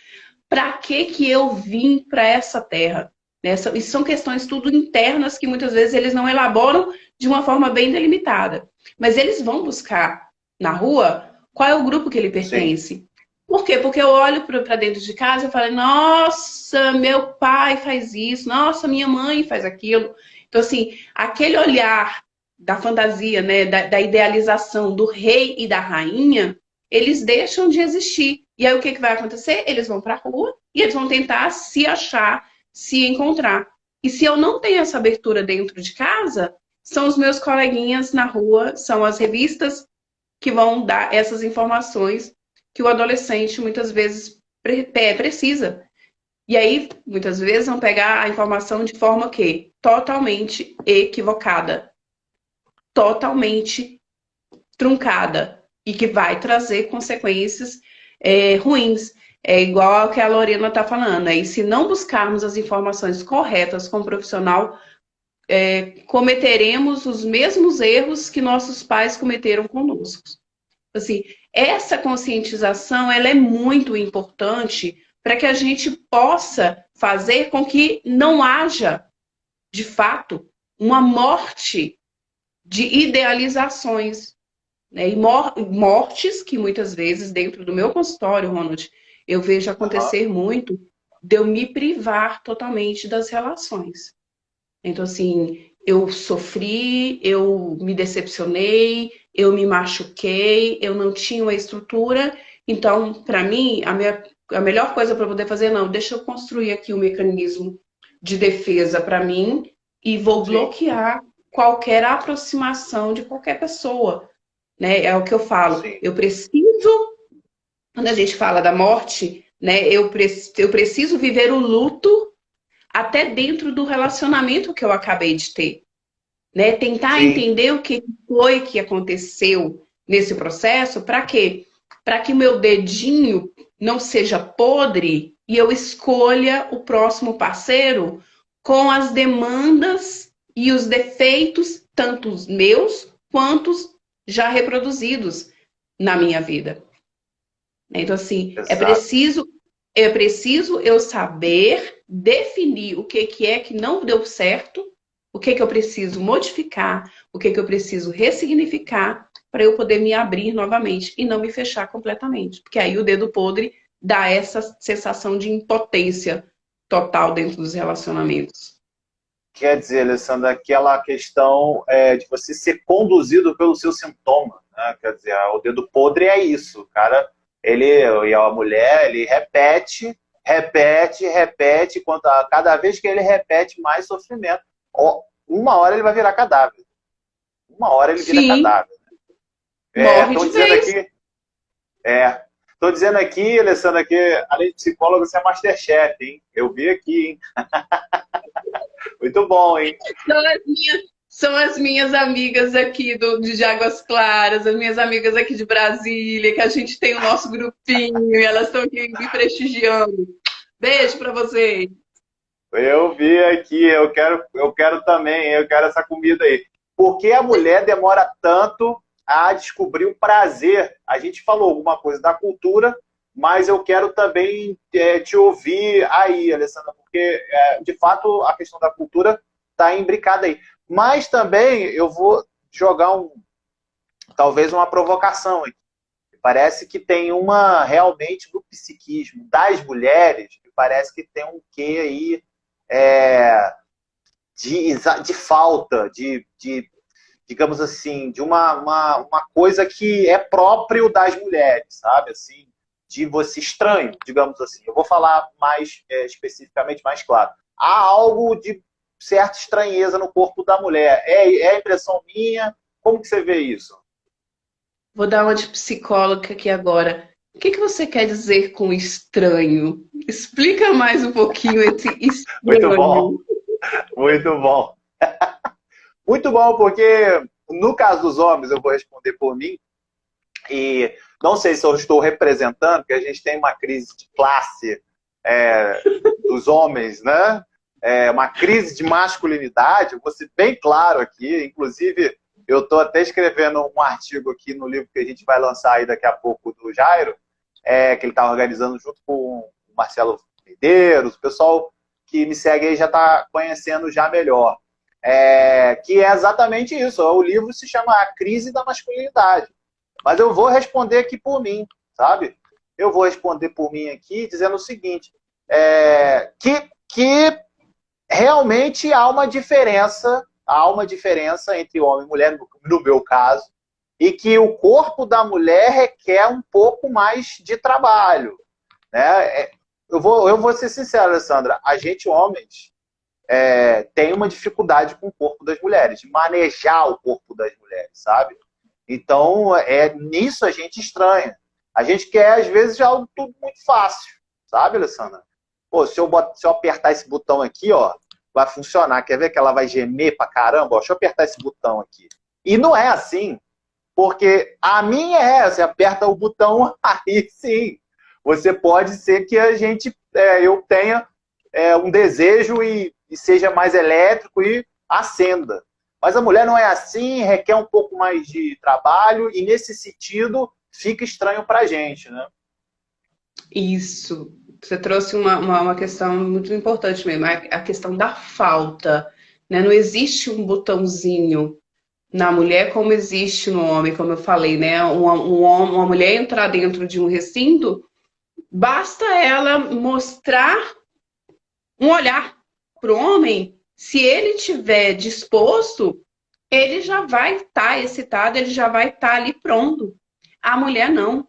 Para que eu vim para essa terra? Isso são questões tudo internas que muitas vezes eles não elaboram de uma forma bem delimitada. Mas eles vão buscar na rua qual é o grupo que ele pertence. Sim. Por quê? Porque eu olho para dentro de casa e falo, nossa, meu pai faz isso, nossa, minha mãe faz aquilo. Então, assim, aquele olhar da fantasia, né, da idealização do rei e da rainha, eles deixam de existir. E aí o que vai acontecer? Eles vão para a rua e eles vão tentar se achar, se encontrar. E se eu não tenho essa abertura dentro de casa, são os meus coleguinhas na rua, são as revistas que vão dar essas informações que o adolescente muitas vezes precisa. E aí, muitas vezes, vão pegar a informação de forma que totalmente equivocada, totalmente truncada. e que vai trazer consequências ruins. É igual ao que a Lorena está falando. E se não buscarmos as informações corretas com o profissional, cometeremos os mesmos erros que nossos pais cometeram conosco. Assim, essa conscientização ela é muito importante para que a gente possa fazer com que não haja, de fato, uma morte de idealizações, né? E mortes que muitas vezes, dentro do meu consultório, Ronald, eu vejo acontecer muito de eu me privar totalmente das relações. Então, assim, eu sofri, eu me decepcionei, eu me machuquei, eu não tinha uma estrutura. Então, para mim, a melhor coisa para poder fazer, não, deixa eu construir aqui um mecanismo de defesa para mim e vou bloquear qualquer aproximação de qualquer pessoa, né? É o que eu falo. Sim. Eu preciso, quando a gente fala da morte, né? Eu preciso viver o luto até dentro do relacionamento que eu acabei de ter, né? Tentar entender o que foi que aconteceu nesse processo, para quê? Para que o meu dedinho não seja podre e eu escolha o próximo parceiro com as demandas e os defeitos, tanto os meus quanto os já reproduzidos na minha vida. Então, assim, é preciso eu saber definir o que é que não deu certo, o que eu preciso modificar, o que eu preciso ressignificar para eu poder me abrir novamente e não me fechar completamente. Porque aí o dedo podre dá essa sensação de impotência total dentro dos relacionamentos. Quer dizer, Alessandra, aquela questão de você ser conduzido pelo seu sintoma, né? Quer dizer, o dedo podre é isso. O cara, ele e a mulher, ele repete, cada vez que ele repete, mais sofrimento. Uma hora ele vai virar cadáver. Uma hora ele vira cadáver. Morre de vez. Estou dizendo aqui, Alessandra, que além de psicólogo, você é Masterchef, hein? Eu vi aqui, hein? Muito bom, hein? São as minhas amigas aqui de Águas Claras, as minhas amigas aqui de Brasília, que a gente tem o nosso grupinho e elas estão aqui me prestigiando. Beijo para vocês. Eu vi aqui, eu quero também, eu quero essa comida aí. Por que a mulher demora tanto a descobrir o prazer? A gente falou alguma coisa da cultura, mas eu quero também te ouvir aí, Alessandra, porque, de fato, a questão da cultura está imbricada aí. Mas também eu vou jogar talvez uma provocação aqui. Parece que tem realmente, no psiquismo das mulheres, parece que tem um quê aí de falta, digamos assim, de uma coisa que é próprio das mulheres, sabe? Assim, de você estranho, digamos assim. Eu vou falar mais especificamente, mais claro. Há algo de certa estranheza no corpo da mulher. É impressão minha? Como que você vê isso? Vou dar uma de psicóloga aqui agora. O que você quer dizer com estranho? Explica mais um pouquinho esse estranho. Muito bom. Muito bom. Muito bom, porque no caso dos homens, eu vou responder por mim, e não sei se eu estou representando, porque a gente tem uma crise de classe dos homens, né? Uma crise de masculinidade, eu vou ser bem claro aqui, inclusive eu estou até escrevendo um artigo aqui no livro que a gente vai lançar aí daqui a pouco do Jairo, que ele está organizando junto com o Marcelo Medeiros, o pessoal que me segue aí já está conhecendo já melhor. Que é exatamente isso, o livro se chama A Crise da Masculinidade. Mas eu vou responder aqui por mim, sabe? Eu vou responder por mim aqui dizendo o seguinte, que realmente há uma diferença entre homem e mulher, no meu caso, e que o corpo da mulher requer um pouco mais de trabalho, né? Eu vou ser sincero, Alessandra, a gente, homens, tem uma dificuldade com o corpo das mulheres, de manejar o corpo das mulheres, sabe? Então, nisso a gente estranha. A gente quer, às vezes, já algo tudo muito fácil, sabe, Alessandra? Pô, se eu apertar esse botão aqui, ó, vai funcionar. Quer ver que ela vai gemer pra caramba? Ó, deixa eu apertar esse botão aqui. E não é assim. Porque a minha você aperta o botão, aí sim, você pode ser que eu tenha um desejo e seja mais elétrico e acenda. Mas a mulher não é assim, requer um pouco mais de trabalho e nesse sentido fica estranho pra gente, né? Isso. Você trouxe uma questão muito importante mesmo, a questão da falta, né? Não existe um botãozinho na mulher como existe no homem, como eu falei, né? Uma mulher entrar dentro de um recinto, basta ela mostrar um olhar para o homem, se ele tiver disposto, ele já vai estar excitado, ele já vai estar ali pronto. A mulher não.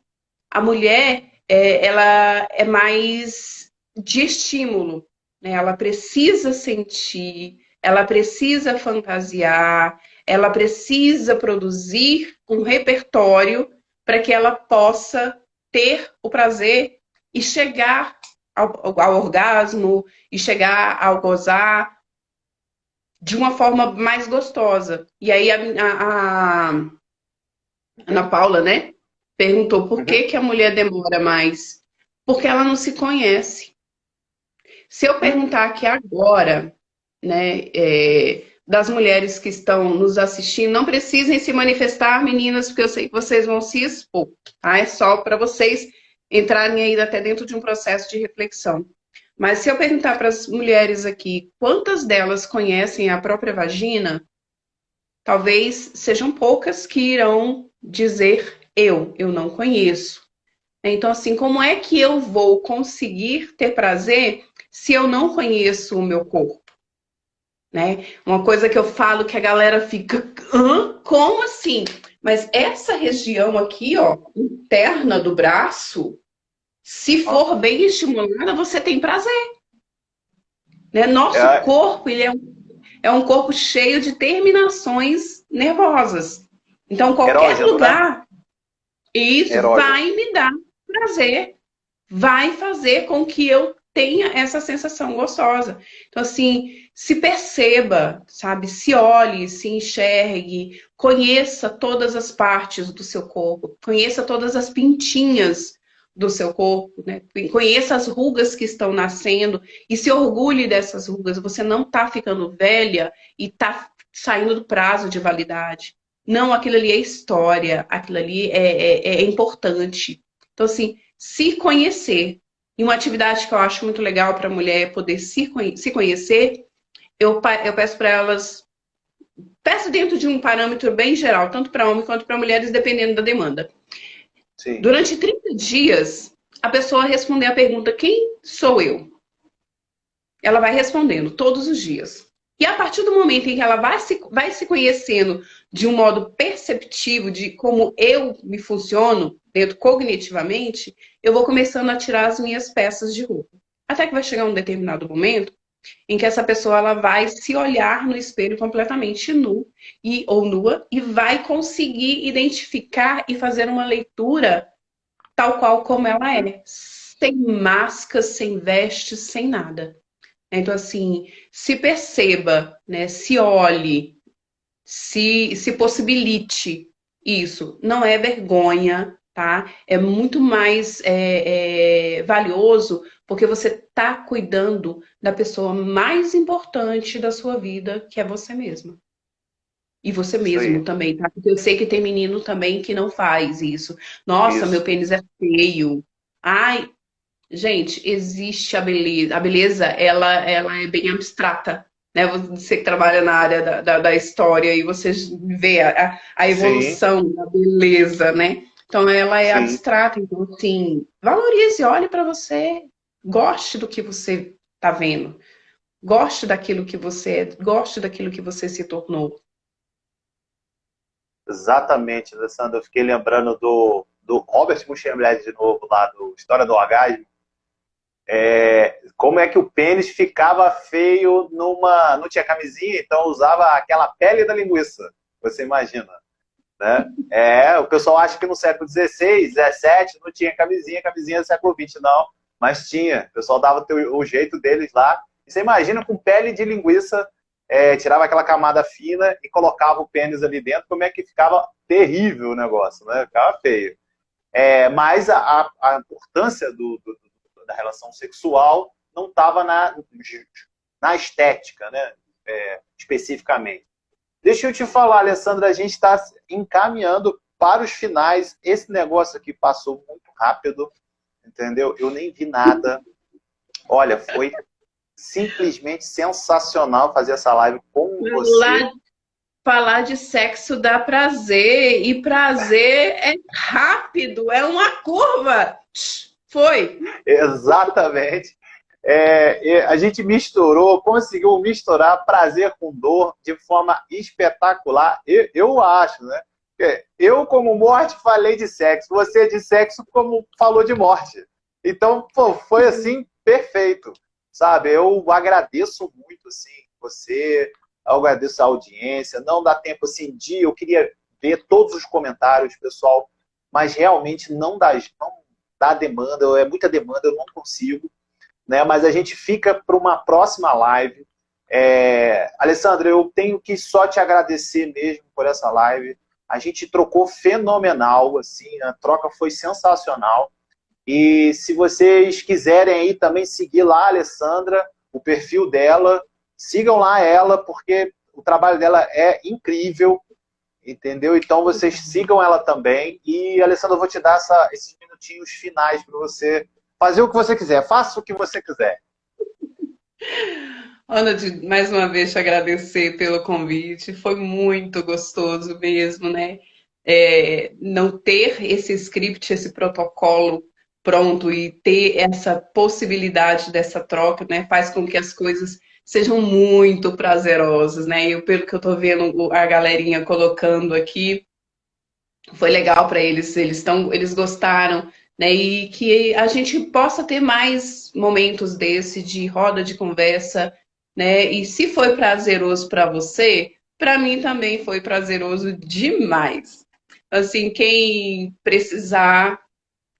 A mulher, ela é mais de estímulo, né? Ela precisa sentir, ela precisa fantasiar, ela precisa produzir um repertório para que ela possa ter o prazer e chegar ao orgasmo e chegar ao gozar de uma forma mais gostosa. E aí a Ana Paula, né, perguntou por Uhum. que a mulher demora mais. Porque ela não se conhece. Se eu perguntar aqui agora, né, das mulheres que estão nos assistindo, não precisem se manifestar, meninas, porque eu sei que vocês vão se expor, tá? É só para vocês entrarem aí até dentro de um processo de reflexão. Mas se eu perguntar para as mulheres aqui, quantas delas conhecem a própria vagina, talvez sejam poucas que irão dizer eu não conheço. Então, assim, como é que eu vou conseguir ter prazer se eu não conheço o meu corpo? Né? Uma coisa que eu falo que a galera fica, hã? Como assim? Mas essa região aqui, ó, interna do braço, se for bem estimulada, você tem prazer. Né? Nosso É, corpo, ele é um corpo cheio de terminações nervosas. Então, qualquer erógeno, né? lugar, isso Erógeno. vai me dar prazer, vai fazer com que eu tenha essa sensação gostosa. Então, assim, se perceba, sabe? Se olhe, se enxergue, conheça todas as partes do seu corpo, conheça todas as pintinhas do seu corpo, né? Conheça as rugas que estão nascendo e se orgulhe dessas rugas. Você não está ficando velha e está saindo do prazo de validade. Não, aquilo ali é história, aquilo ali é importante. Então, assim, se conhecer. E uma atividade que eu acho muito legal para a mulher poder se conhecer, eu peço para elas, peço dentro de um parâmetro bem geral, tanto para homem quanto para mulheres, dependendo da demanda. Sim. Durante 30 dias, a pessoa responder a pergunta: quem sou eu? Ela vai respondendo todos os dias. E a partir do momento em que ela vai se conhecendo de um modo perceptivo de como eu me funciono dentro cognitivamente, eu vou começando a tirar as minhas peças de roupa. Até que vai chegar um determinado momento em que essa pessoa ela vai se olhar no espelho completamente nu ou nua e vai conseguir identificar e fazer uma leitura tal qual como ela é, sem máscaras, sem vestes, sem nada. Então, assim, se perceba, né? Se olhe, se possibilite isso. Não é vergonha, tá? É muito mais valioso porque você está cuidando da pessoa mais importante da sua vida, que é você mesma. E você Isso mesmo aí. também, tá? Porque eu sei que tem menino também que não faz isso. Nossa, meu Isso. pênis é feio. Ai, gente, existe a beleza. A beleza, ela é bem abstrata, né? Você que trabalha na área da história e você vê a Sim, evolução da beleza, né? Então, ela é sim. abstrata. Então, assim, valorize, olhe para você, goste do que você está vendo, goste daquilo que você é, goste daquilo que você se tornou. Exatamente, Alessandro. Eu fiquei lembrando do Robert Muschambled de novo, lá do História do Orgasmo. Como é que o pênis ficava feio numa. Não tinha camisinha, então usava aquela pele da linguiça. Você imagina, né? O pessoal acha que no século XVI, XVII não tinha camisinha do século XX, não. Mas tinha. O pessoal dava o jeito deles lá. E você imagina com pele de linguiça tirava aquela camada fina e colocava o pênis ali dentro, como é que ficava terrível o negócio, né? Ficava feio. Mas a importância da relação sexual não estava na estética, né? Especificamente. Deixa eu te falar, Alessandra, a gente está encaminhando para os finais. Esse negócio aqui passou muito rápido, entendeu? Eu nem vi nada. Olha, foi simplesmente sensacional fazer essa live com você. Falar de sexo dá prazer, e prazer é rápido, é uma curva. Foi. Exatamente. A gente conseguiu misturar prazer com dor de forma espetacular. Eu acho, né? Eu, como morte, falei de sexo. Você, de sexo, como falou de morte. Então, pô, foi assim, perfeito. Sabe? Eu agradeço muito, assim, você, eu agradeço a audiência. Não dá tempo, assim, eu queria ver todos os comentários, pessoal, mas realmente não dá demanda, é muita demanda, eu não consigo. Né? Mas a gente fica para uma próxima live. Alessandra, eu tenho que só te agradecer mesmo por essa live. A gente trocou fenomenal, assim, a troca foi sensacional. E se vocês quiserem aí também seguir lá a Alessandra, o perfil dela, sigam lá ela, porque o trabalho dela é incrível, entendeu? Então vocês sigam ela também. E, Alessandra, eu vou te dar esses minutinhos finais para você fazer o que você quiser, faça o que você quiser. Ana, mais uma vez te agradecer pelo convite, foi muito gostoso mesmo, né? Não ter esse script, esse protocolo pronto e ter essa possibilidade dessa troca, né? Faz com que as coisas sejam muito prazerosas, né? E pelo que eu tô vendo a galerinha colocando aqui, foi legal para eles, eles gostaram, né? E que a gente possa ter mais momentos desse de roda de conversa, né? E se foi prazeroso para você, para mim também foi prazeroso demais. Assim, quem precisar,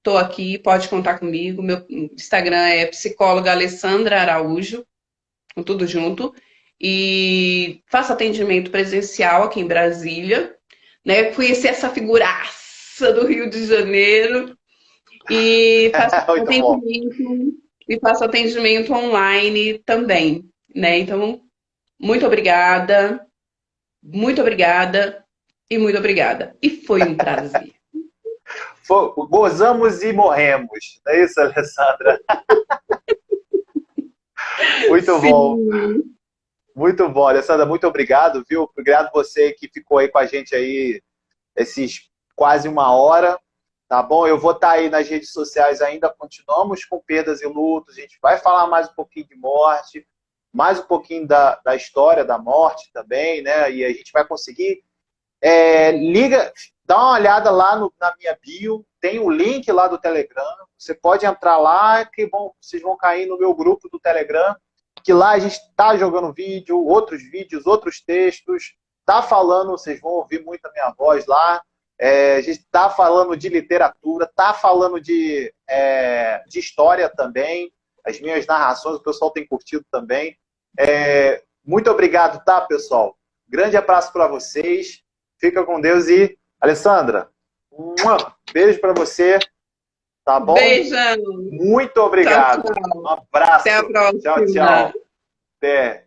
tô aqui, pode contar comigo. Meu Instagram é psicóloga Alessandra Araújo, com tudo junto. E faço atendimento presencial aqui em Brasília, né? Conheci essa figuraça do Rio de Janeiro e Muito bom. faço atendimento online também, né? Então, muito obrigada e muito obrigada. E foi um prazer. Gozamos e morremos. Não é isso, Alessandra? Muito Sim. bom. Muito bom, Alessandra, muito obrigado, viu? Obrigado você que ficou aí com a gente aí esses quase uma hora, tá bom? Eu vou estar aí nas redes sociais ainda, continuamos com perdas e lutos, a gente vai falar mais um pouquinho de morte, mais um pouquinho da história da morte também, né? E a gente vai conseguir. Dá uma olhada lá na minha bio, tem o link lá do Telegram, você pode entrar lá, que vocês vão cair no meu grupo do Telegram, que lá a gente está jogando vídeos, outros textos, está falando, vocês vão ouvir muito a minha voz lá, a gente está falando de literatura, está falando de história também, as minhas narrações, o pessoal tem curtido também. Muito obrigado, tá, pessoal? Grande abraço para vocês, fica com Deus e, Alessandra, beijo para você, tá bom? Beijão. Muito obrigado. Tchau, tchau. Um abraço. Até a próxima. Tchau, tchau. Até.